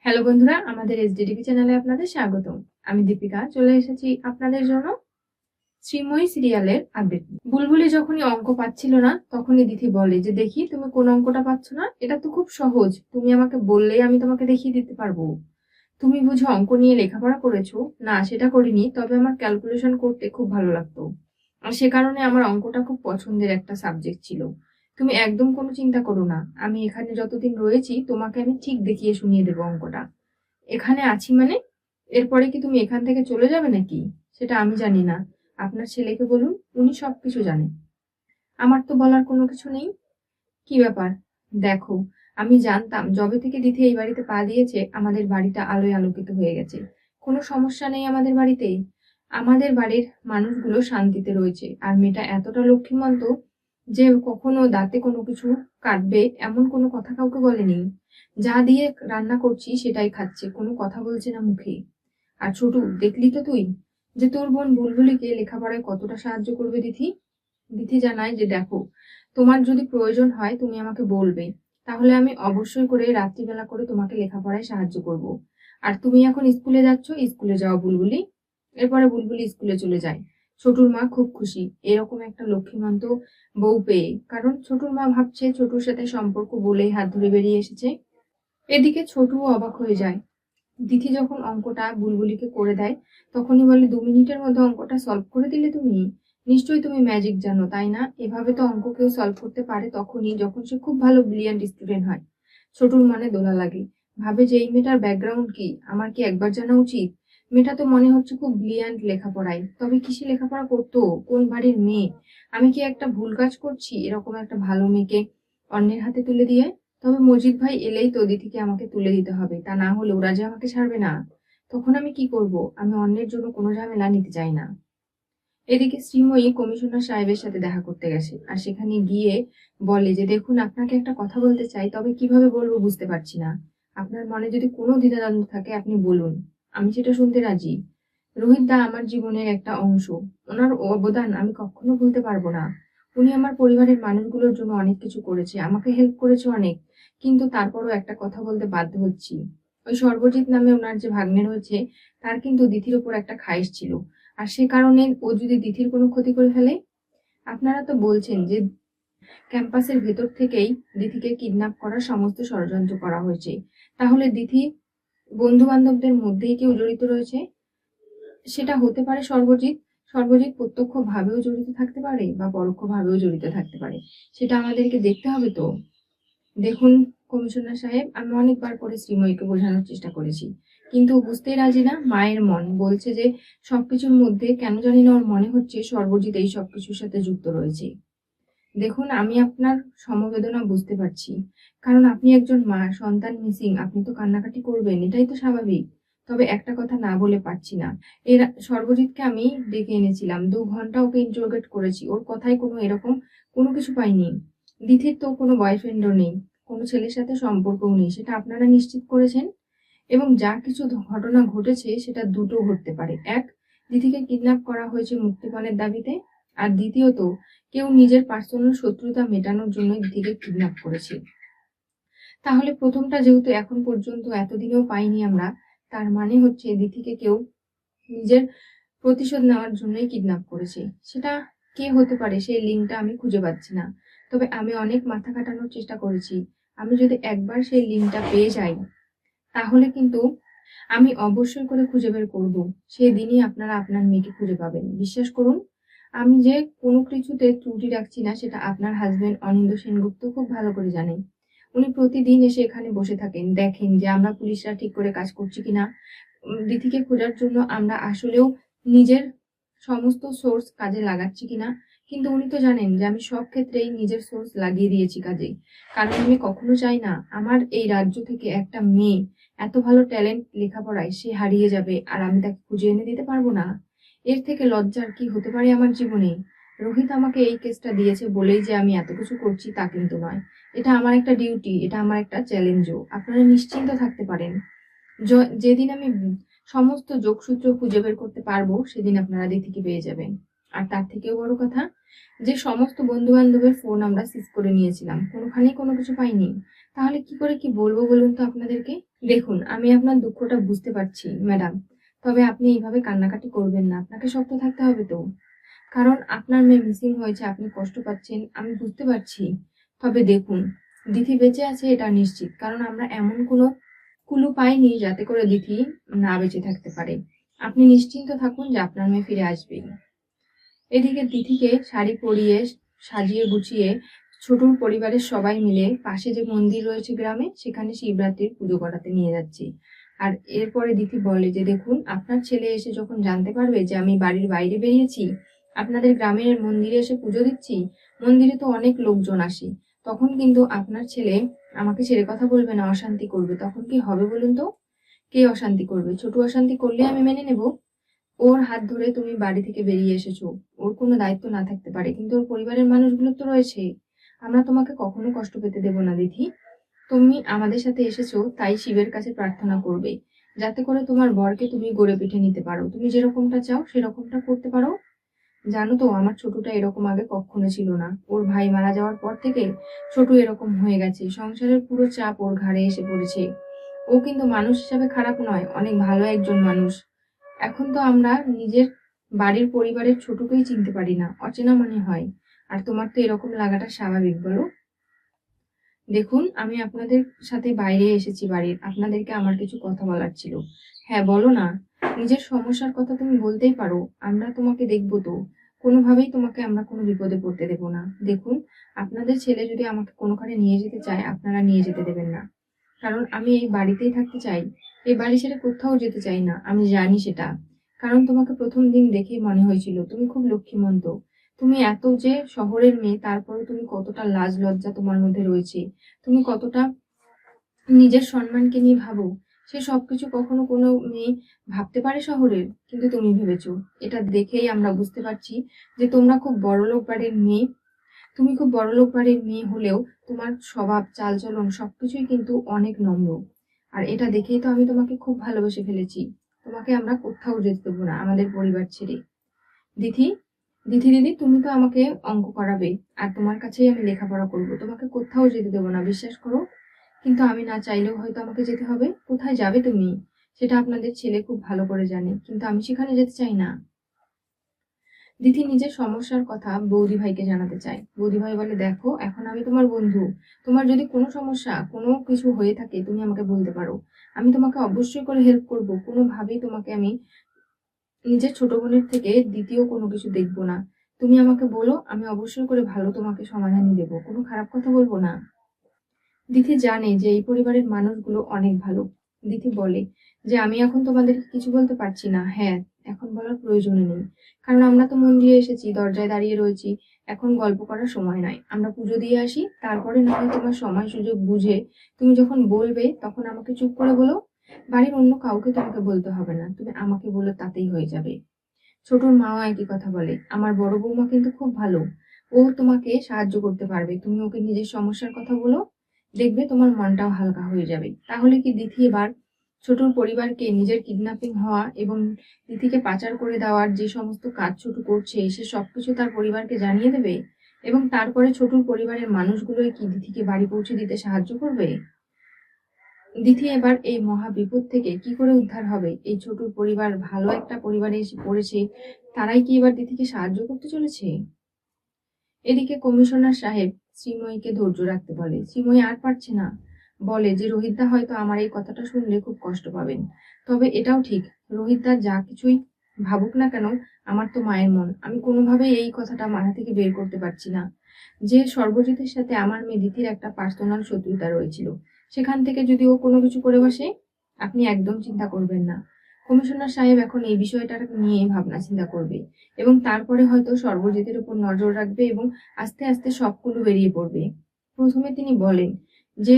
Hello বন্ধুরা, আমাদের এসডিডিপি চ্যানেলে আপনাদের স্বাগতম। আমি দীপিকা চলে এসেছি আপনাদের জন্য শ্রীময়ী সিরিয়ালের আপডেট নিয়ে। বুলবুলি যখনই অঙ্ক পাচ্ছিল না তখনই দিথি বলে যে দেখি তুমি কোন অঙ্কটা পাচ্ছ না, এটা তো খুব সহজ, তুমি আমাকে বললেই আমি তোমাকে দেখিয়ে দিতে পারবো। তুমি বুঝো অঙ্ক নিয়ে লেখাপড়া করেছো? না, সেটা করিনি, তবে আমার ক্যালকুলেশন করতে খুব ভালো লাগতো আর সে কারণে আমার অঙ্কটা খুব পছন্দের একটা সাবজেক্ট ছিল। তুমি একদম কোনো চিন্তা করো না, আমি এখানে যতদিন রয়েছি তোমাকে আমি ঠিক দেখিয়ে শুনিয়ে দেবো অঙ্কটা। এখানে আছি মানে এরপরে কি তুমি এখান থেকে চলে যাবে নাকি? সেটা আমি জানি না, আপনার ছেলেকে বলুন, উনি সবকিছু জানেন। আমার তো বলার কোনো কিছু নেই। কি ব্যাপার? দেখো, আমি জানতাম যবে থেকে দিদি এই বাড়িতে পা দিয়েছে আমাদের বাড়িটা আলোয় আলোকিত হয়ে গেছে। কোনো সমস্যা নেই আমাদের বাড়িতে। আমাদের বাড়ির মানুষগুলো শান্তিতে রয়েছে আর মেয়েটা এতটা লক্ষ্মীমন্ত যে কখনো দাঁতে কোনো কিছু কাটবে এমন কোনো কথা কাউকে বলেনি। যা দিয়ে রান্না করছি সেটাই খাচ্ছে, কোনো কথা বলছে না মুখে। আর ছোটু, দেখলি তো তুই যে তোর বোন বুলবুলিকে লেখাপড়ায় কতটা সাহায্য করবে দিদি। দিদি জানায় যে দেখো, তোমার যদি প্রয়োজন হয় তুমি আমাকে বলবে, তাহলে আমি অবশ্যই করে রাত্রিবেলা করে তোমাকে লেখাপড়ায় সাহায্য করব। আর তুমি এখন স্কুলে যাচ্ছ, স্কুলে যাও বুলবুলি। এরপরে বুলবুলি স্কুলে চলে যায়। ছোটুর মা খুব খুশি এরকম একটা লক্ষ্মীমন্ত বউ পেয়ে, কারণ ছোটুর মা ভাবছে ছোটুর সাথে সম্পর্ক বলেই হাত ধরে বেরিয়ে এসেছে। এদিকে ছোটুও অবাক হয়ে যায়। দিদি যখন অঙ্কটা বুলবুলিকে করে দেয় তখনই বলে, 2 মিনিটের মধ্যে অঙ্কটা সলভ করে দিলে তুমি? নিশ্চয়ই তুমি ম্যাজিক জানো, তাই না? এভাবে তো অঙ্ক কেউ সলভ করতে পারে তখনই যখন সে খুব ভালো ব্রিলিয়ান্ট স্টুডেন্ট হয়। ছোটুর মনে দোলা লাগে, ভাবে যে এই মেয়েটার ব্যাকগ্রাউন্ড কি, আমার কি একবার জানা উচিত। মেয়েটা তো মনে হচ্ছে খুব ব্রিলিয়ান্ট লেখাপড়ায়, তবে কিসে লেখাপড়া করতো, কোন বাড়ির মেয়ে? আমি কি একটা ভুল কাজ করছি এরকম একটা ভালো মেয়েকে অন্যের হাতে তুলে দিয়ে? তবে মজিদ ভাই এলেই তো দিদিকে আমাকে তুলে দিতে হবে, তা না হলে ওরা যে আমাকে ছাড়বে না। তখন আমি কি করব? আমি অন্যের জন্য কোনো ঝামেলা নিতে চাই না। এদিকে শ্রীময়ী কমিশনার সাহেবের সাথে দেখা করতে গেছে আর সেখানে গিয়ে বলে যে দেখুন, আপনাকে একটা কথা বলতে চাই, তবে কিভাবে বলবো বুঝতে পারছি না। আপনার মনে যদি কোনো দ্বিধাদ্বন্দ্ব থাকে আপনি বলুন, আমি সেটা শুনতে রাজি। রোহিত দা আমার জীবনের একটা অংশ, ওনার অবদান আমি কখনো ভুলতে পারবো না। উনি আমার পরিবারের মানুষগুলোর জন্য অনেক কিছু করেছে, আমাকে হেল্প করেছে অনেক, কিন্তু তারপরও একটা কথা বলতে বাধ্য হচ্ছি। ওই সর্বজিৎ নামে ওনার যে ভাগ্নে রয়েছে, তার কিন্তু দিদির ওপর একটা খাইশ ছিল, আর সে কারণে ও যদি দিদির কোনো ক্ষতি করে ফেলে। আপনারা তো বলছেন যে ক্যাম্পাসের ভেতর থেকেই দিদিকে কিডন্যাপ করার সমস্ত ষড়যন্ত্র করা হয়েছে, তাহলে দিদি বন্ধু বান্ধবদের মধ্যেই কেউ জড়িত রয়েছে? সেটা হতে পারে সর্বজিৎ। সর্বজিৎ প্রত্যক্ষ ভাবেও জড়িত থাকতে পারে বা পরোক্ষ ভাবেও জড়িত থাকতে পারে, সেটা আমাদেরকে দেখতে হবে তো। দেখুন কমিশনার সাহেব, আমি অনেকবার করে শ্রীময়ীকে বোঝানোর চেষ্টা করেছি, কিন্তু ও বুঝতেই রাজি না। মায়ের মন বলছে যে সবকিছুর মধ্যে কেন জানি না ওর মনে হচ্ছে সর্বজিৎ এই সবকিছুর সাথে যুক্ত রয়েছে। দেখুন, আমি আপনার সমবেদনা বুঝতে পারছি, কারণ আপনি একজন মা, সন্তান মিসিং, আপনি তো কান্নাকাটি করবেন, এটাই তো স্বাভাবিক। তবে একটা কথা না বলে পারছি না। এর সর্বজিৎকে আমি ডেকে এনেছিলাম, 2 ঘন্টা ওকে ইন্টারোগেট করেছি, ওর কথায় কোনো এরকম কোনো কিছু পাইনি। দিথির তো কোনো বয়ফ্রেন্ডও নেই, কোনো ছেলের সাথে সম্পর্কও নেই, সেটা আপনারা নিশ্চিত করেছেন। এবং যা কিছু ঘটনা ঘটেছে সেটা দুটো ঘটতে পারে, এক, দিদিকে কিডন্যাপ করা হয়েছে মুক্তিপণের দাবিতে, আর দ্বিতীয়ত কেউ নিজের পার্সোনাল শত্রুতা মেটানোর জন্য দিদিকে কিডন্যাপ করেছে। তাহলে প্রথমটা যেহেতু এখন পর্যন্ত এতদিনেও পাইনি আমরা, তার মানে হচ্ছে দিদিকে কেউ নিজের প্রতিশোধ নেওয়ার জন্যই কিডন্যাপ করেছে। সেটা কে হতে পারে সেই লিঙ্কটা আমি খুঁজে পাচ্ছি না, তবে আমি অনেক মাথা খাটানোর চেষ্টা করেছি। আমি যদি একবার সেই লিঙ্কটা পেয়ে যাই তাহলে কিন্তু আমি অবশ্যই করে খুঁজে বের করব। সেদিনই আপনারা আপনার মেয়েকে খুঁজে পাবেন, বিশ্বাস করুন। আমি যে কোনো কিছুতে ত্রুটি রাখছি না সেটা আপনার হাজবেন্ড অনিন্দ সেনগুপ্ত খুব ভালো করে জানেন। উনি প্রতিদিন এসে এখানে বসে থাকেন, দেখেন যে আমরা পুলিশরা ঠিক করে কাজ করছি কিনা। দিদিকে খোঁজার জন্য আমরা আসলেও নিজের সমস্ত সোর্স কাজে লাগাচ্ছি কিনা। কিন্তু উনি তো জানেন যে আমি সব ক্ষেত্রেই নিজের সোর্স লাগিয়ে দিয়েছি কাজে, কারণ আমি কখনো চাই না আমার এই রাজ্য থেকে একটা মেয়ে এত ভালো ট্যালেন্ট লেখাপড়ায় সে হারিয়ে যাবে আর আমি তাকে খুঁজে এনে দিতে পারবো না। এর থেকে লজ্জার কি হতে পারে আমার জীবনে? রোহিত আমাকে এই কেসটা দিয়েছে বলেই যে আমি এত কিছু করছি তা কিন্তু নয়। এটা আমার একটা ডিউটি, এটা আমার একটা চ্যালেঞ্জও, আপনারা নিশ্চিন্ত থাকতে পারেন। যেদিন আমি সমস্ত যোগসূত্র খুঁজে বের করতে পারবো সেদিন আপনারা দিদিকে পেয়ে যাবেন। আর তার থেকেও বড় কথা, যে সমস্ত বন্ধু বান্ধবের ফোন আমরা সিজ করে নিয়েছিলাম, কোনোখানেই কোনো কিছু পাইনি, তাহলে কি করে কি বলবো বলুন তো আপনাদেরকে? দেখুন, আমি আপনার দুঃখটা বুঝতে পারছি ম্যাডাম। তবে আপনি এইভাবে কান্নাকাটি করবেন না। আপনাকে শক্ত থাকতে হবে তো। কারণ আপনার মেয়ে মিসিং হয়েছে, আপনি কষ্ট পাচ্ছেন, আমি বুঝতে পারছি। তবে দেখুন, দিথি বেঁচে আছে এটা নিশ্চিত। কারণ আমরা এমন কোনো ক্লু পাইনি যাতে করে দিথি না বেঁচে থাকতে পারে। আপনি নিশ্চিন্ত থাকুন যে আপনার মেয়ে ফিরে আসবেই। এদিকে তিথিকে শাড়ি পরিয়ে সাজিয়ে গুছিয়ে ছোটুর পরিবারের সবাই মিলে পাশে যে মন্দির রয়েছে গ্রামে সেখানে শিবরাত্রির পুজো করাতে নিয়ে যাচ্ছি। আর এরপরে দিথি বলে যে দেখুন, আপনার ছেলে এসে যখন জানতে পারবে যে আমি বাড়ির বাইরে বেরিয়েছি, আপনাদের গ্রামের মন্দিরে এসে পুজো দিচ্ছি, মন্দিরে তো অনেক লোকজন আসে, তখন কিন্তু আপনার ছেলে আমাকে ছেড়ে কথা বলবে না, অশান্তি করবে। তখন কি হবে বলুন তো? কে অশান্তি করবে? ছোট অশান্তি করলে আমি মেনে নেব। ওর হাত ধরে তুমি বাড়ি থেকে বেরিয়ে এসেছো, ওর কোনো দায়িত্ব না থাকতে পারে, কিন্তু ওর পরিবারের মানুষগুলো তো রয়েছে। আমরা তোমাকে কখনো কষ্ট পেতে দেব না দিদি। তুমি আমাদের সাথে এসেছো তাই শিবের কাছে প্রার্থনা করবে, যাতে করে তোমার বরকে তুমি গড়ে পিঠে নিতে পারো, তুমি যেরকমটা চাও সেরকমটা করতে পারো। জানো তো, আমার ছোটটা এরকম আগে কখনো ছিল না। ওর ভাই মারা যাওয়ার পর থেকে ছোট এরকম হয়ে গেছে, সংসারের পুরো চাপ ওর ঘাড়ে এসে পড়েছে। ও কিন্তু মানুষ হিসাবে খারাপ নয়, অনেক ভালো একজন মানুষ। এখন তো আমরা নিজের বাড়ির পরিবারের ছোটকেই চিনতে পারি না, অচেনা মনে হয়। আর তোমার তো এরকম লাগাটা স্বাভাবিক, বলো? দেখুন, আমি আপনাদের সাথে বাইরে এসেছি বাড়ির, আপনাদেরকে আমার কিছু কথা বলার ছিল। হ্যাঁ, বলো না। নিজের সমস্যার কথা তুমি বলতেই পারো, আমরা তোমাকে দেখবো তো। কোনোভাবেই তোমাকে আমরা কোনো বিপদে পড়তে দেবো না। দেখুন, আপনাদের ছেলে যদি আমাকে কোনোখানে নিয়ে যেতে চায়, আপনারা নিয়ে যেতে দেবেন না। কারণ আমি এই বাড়িতেই থাকতে চাই, এই বাড়ি ছেড়ে কোথাও যেতে চাই না, আমি জানি সেটা। কারণ তোমাকে প্রথম দিন দেখেই মনে হয়েছিল তুমি খুব লক্ষ্মীমন্ত। তুমি এত যে শহরের মেয়ে, তারপরেও তুমি কতটা লাজ লজ্জা তোমার মধ্যে রয়েছে, তুমি কতটা নিজের সম্মানকে নিয়ে ভাবো, সে সবকিছু কখনো কোনো মেয়ে ভাবতে পারে শহরের? কিন্তু তুমি ভেবেছো। এটা দেখেই আমরা বুঝতে পারছি যে তোমরা খুব বড়লোক বাড়ির মেয়ে। তুমি খুব বড়লোক বাড়ির মেয়ে হলেও তোমার স্বভাব চালচলন সবকিছুই কিন্তু অনেক নম্র। আর এটা দেখেই তো আমি তোমাকে খুব ভালোবেসে ফেলেছি। তোমাকে আমরা কোথাও যেতে দেবো না আমাদের পরিবার ছেড়ে। দিদি, দিদি দিদি, তুমি তো আমাকে অঙ্ক করাবে, আর তোমার কাছেই আমি লেখাপড়া করব, তোমাকে কোথাও যেতে দেবো না, বিশ্বাস করো। কিন্তু আমি না চাইলেও হয়তো আমাকে যেতে হবে। কোথায় যাবে তুমি? সেটা আপনাদের ছেলে খুব ভালো করে জানে, কিন্তু আমি সেখানে যেতে চাই না। দিদি নিজের সমস্যার কথা বৌদি ভাইকে জানাতে চায়। বৌদি ভাই বলে দেখো, এখন আমি তোমার বন্ধু, তোমার যদি কোনো সমস্যা কোনো কিছু হয়ে থাকে তুমি আমাকে বলতে পারো, আমি তোমাকে অবশ্যই করে হেল্প করব। কোনোভাবেই তোমাকে আমি নিজের ছোট বোনের থেকে দ্বিতীয় কোনো কিছু দেখবো না। তুমি আমাকে বলো, আমি অবশ্যই করে ভালো তোমাকে সমাধানই দেবো, কোনো খারাপ কথা বলবো না। দিদি জানে যে এই পরিবারের মানুষগুলো অনেক ভালো। দিদি বলে যে আমি এখন তোমাদেরকে কিছু বলতে পারছি না। হ্যাঁ, এখন বলার প্রয়োজন নেই, কারণ আমরা তো মন্দিরে এসেছি, দরজায় দাঁড়িয়ে রয়েছি, এখন গল্প করার সময় নয়। আমরা পুজো দিয়ে আসি, তারপরে না হয় তোমার সময় সুযোগ বুঝে তুমি যখন বলবে তখন আমাকে চুপ করে বলো। বাড়ির অন্য কাউকে তোমাকে বলতে হবে না, তুমি আমাকে বলো, তাতেই হয়ে যাবে। ছোটর মাও একই কথা বলে, আমার বড় বৌমা কিন্তু খুব ভালো, ও তোমাকে সাহায্য করতে পারবে, তুমি ওকে নিজের সমস্যার কথা বলো, দেখবে তোমার মনটাও হালকা হয়ে যাবে। তাহলে কি দিথি এবার ছোটুর পরিবারকে নিজের কিডন্যাপিং হওয়া এবং দিথিকে পাচার করে দেওয়ার যে সমস্ত কাজ ছোটু করছে সে সবকিছু তার পরিবারকে জানিয়ে দেবে, এবং তারপরে ছোটুর পরিবারের মানুষগুলোই কি দিথিকে বাড়ি পৌঁছে দিতে সাহায্য করবে? দিথি এবার এই মহা বিপদ থেকে কি করে উদ্ধার হবে? এই ছোটুর পরিবার ভালো একটা পরিবারে এসে পড়েছে, তারাই কি এবার দিথিকে সাহায্য করতে চলেছে? এদিকে কমিশনার সাহেব শ্রীময়ীকে ধৈর্য রাখতে বলে। শ্রীময়ী আর পারছে না, বলে যে রোহিতদা হয়তো আমার এই কথাটা শুনলে খুব কষ্ট পাবেন। তবে এটাও ঠিক, রোহিতদা যা কিছুই ভাবুক না কেন, আমার তো মায়ের মন, আমি কোনোভাবেই এই কথাটা মাথা থেকে বের করতে পারছি না যে সর্বজিতের সাথে আমার মেয়ে দিদির একটা পার্সোনাল শত্রুতা রয়েছিল। সেখান থেকে যদি ও কোনো কিছু করে বসে, আপনি একদম চিন্তা করবেন না। কমিশনার সাহেব এখন এই বিষয়টা নিয়ে ভাবনা চিন্তা করবে, এবং তারপরে হয়তো সর্বজিতের উপর নজর রাখবে এবং আস্তে আস্তে সবগুলো বেরিয়ে পড়বে। প্রথমে তিনি বলেন যে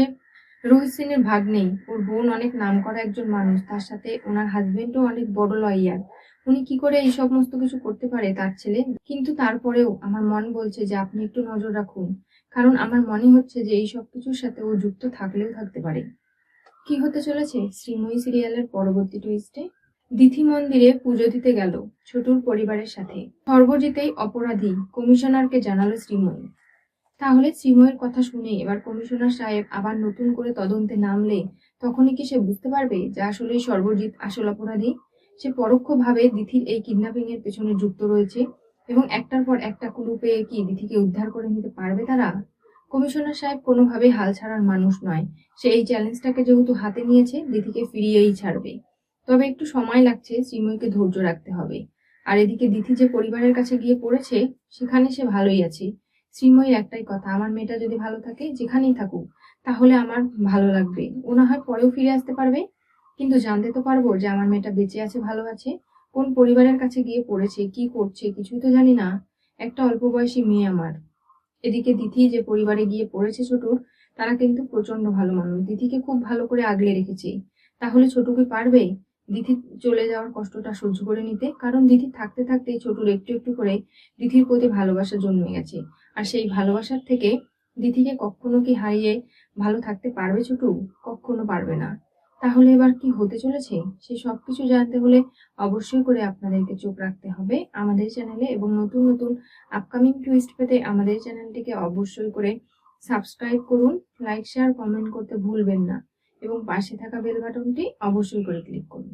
রোহিত সিং এর ভাগ্নেই, ওর বোন অনেক নামকরা একজন মানুষ, তার সাথে ওনার হাজবেন্ডও অনেক বড় লয়ার। উনি কি করে এই সমস্ত কিছু করতে পারে তার ছেলে? কিন্তু তারপরেও আমার মন বলছে যে আপনি একটু নজর রাখুন, কারণ আমার মনে হচ্ছে যে এই সব কিছুর সাথে ও যুক্ত থাকলেও থাকতে পারে। কি হতে চলেছে শ্রীময়ী সিরিয়ালের পরবর্তী টুইস্টে? দিথি মন্দিরে পুজো দিতে গেল ছোটুর পরিবারের সাথে। সর্বজিতেই অপরাধী কমিশনারকে জানালো শ্রীময়ী। তাহলে শ্রীময়ের কথা শুনে এবার কমিশনার সাহেব আবার নতুন করে তদন্তে নামলে তখনই কি সে বুঝতে পারবে যে আসলেই সর্বজিৎ আসল অপরাধী? সে পরোক্ষভাবে দিথির এই কিডন্যাপিং এর পেছনে যুক্ত রয়েছে এবং একটার পর একটা ক্লু পেয়ে কি দিথিকে উদ্ধার করে নিতে পারবে তারা? কমিশনার সাহেব কোনোভাবেই হাল ছাড়ার মানুষ নয়। সে এই চ্যালেঞ্জটাকে যেহেতু হাতে নিয়েছে, দিথিকে ফিরিয়েই ছাড়বে। তবে একটু সময় লাগছে, শ্রীময়ীকে ধৈর্য রাখতে হবে। আর এদিকে দিথি যে পরিবারের কাছে গিয়ে পড়েছে, সেখানে সে ভালোই আছে। শ্রীময়ীর একটাই কথা, আমার মেয়েটা যদি ভালো থাকে, যেখানেই থাকুক, তাহলে আমার ভালো লাগবে। ও না হয় পরেও ফিরে আসতে পারবে, কিন্তু জানতে তো পারবো যে আমার মেয়েটা বেঁচে আছে, ভালো আছে। কোন পরিবারের কাছে গিয়ে পড়েছে, কি করছে, কিছুই তো জানি না। একটা অল্প বয়সী মেয়ে আমার। এদিকে দিথি যে পরিবারে গিয়ে পড়েছে ছোটুর, তারা কিন্তু প্রচন্ড ভালো মানুষ, দিথিকে খুব ভালো করে আগলে রেখেছে। তাহলে ছোটু কি পারবে দিথি চলে যাওয়ার কষ্টটা সহ্য করে নিতে? কারণ দিথি থাকতে থাকতেই ছোটুর একটু একটু করে দিথির প্রতি ভালোবাসা জন্মে গেছে। আর সেই ভালোবাসার থেকে দিথিকে কখনো কি হারিয়ে ভালো থাকতে পারবে ছোটু? কখনো পারবে না। তাহলে এবার কি হতে চলেছে, সে সবকিছু জানতে হলে অবশ্যই করে আপনাদেরকে চোখ রাখতে হবে আমাদের চ্যানেলে, এবং নতুন নতুন আপকামিং টুইস্ট পেতে আমাদের চ্যানেলটিকে অবশ্যই করে সাবস্ক্রাইব করুন, লাইক শেয়ার কমেন্ট করতে ভুলবেন না, এবং পাশে থাকা বেল বাটনটি অবশ্যই করে ক্লিক করুন।